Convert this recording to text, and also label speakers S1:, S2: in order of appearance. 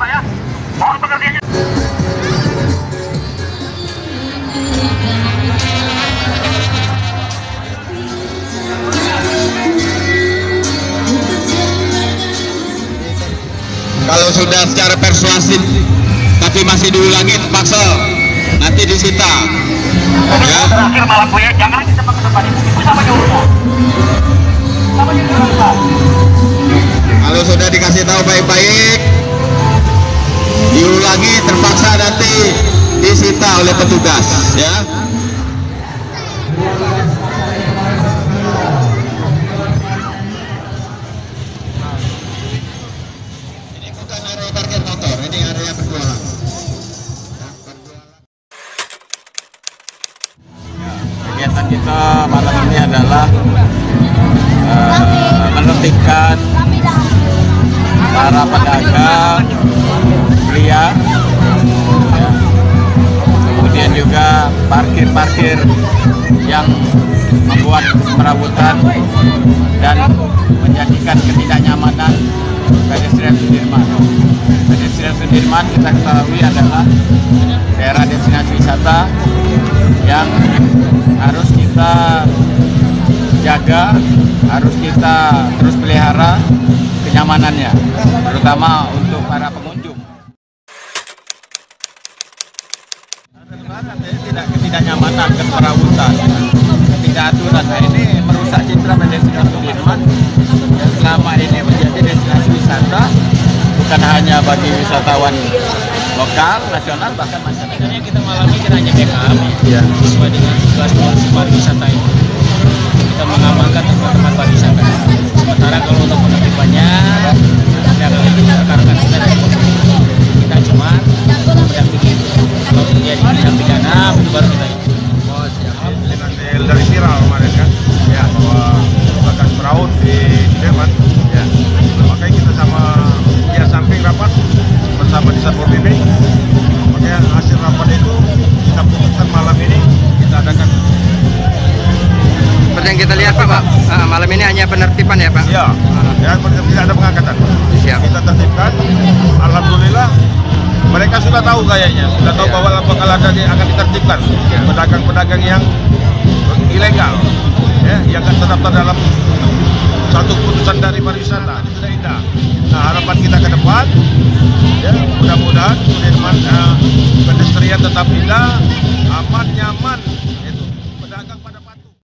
S1: Pak ya. Mohon pengertiannya.
S2: Kalau sudah secara persuasif tapi masih diulangi terpaksa nanti disita. Ya.
S1: Terakhir malam Bu ya, jangan kita ke depan ibu sama jauh. Sama jauh.
S2: Kalau sudah dikasih tahu baik-baik, diulangi terpaksa nanti disita oleh petugas, ya. Ini bukan area parkir motor, ini area berjualan. Kegiatan kita malam ini adalah menertibkan para pedagang liar, ya. Kemudian juga parkir-parkir yang membuat perabotan dan menjadikan ketidaknyamanan pedestrian Sudirman. Pedestrian Sudirman kita ketahui adalah daerah destinasi wisata yang harus kita jaga, harus kita terus pelihara kenyamanannya, terutama untuk para pengunjung. Tidak ketidaknyamanan, keperawutan, ketidakaturan. Nah, ini merusak citra pedestrian Sudirman yang selama ini menjadi destinasi wisata bukan hanya bagi wisatawan lokal, nasional, bahkan masyarakat.
S3: Kita malam ini kita hanya backup ya, sesuai dengan tugas pariwisata ini. Kita mengamankan tempat-tempat pariwisata. Sementara kalau untuk penertibannya, rekan-rekan kita dari polisi, kita cuma mendampingi. Kalau terjadi tindak pidana, itu baru kita ini.
S4: Dari viral kemarin kan, ya, bahwa bekas peraut di Sudirman, ya. Makanya kita sama dia samping rapat bersama di Satpol PP. Makanya hasil rapat itu kita putuskan malam ini kita adakan.
S5: Seperti yang kita lihat Pak, malam ini hanya penertiban ya Pak?
S4: Iya, ya, tidak ada pengangkatan.
S5: Siap.
S4: Kita tertibkan, alhamdulillah mereka sudah tahu kayaknya, sudah tahu bahwa bakal ada akan ditertibkan pedagang-pedagang yang ilegal, ya, yang akan terdaftar dalam satu putusan dari pariwisata. Itu sudah indah. Nah, harapan kita ke depan, ya, mudah-mudahan Sudirman pedestrian tetap indah, aman, nyaman.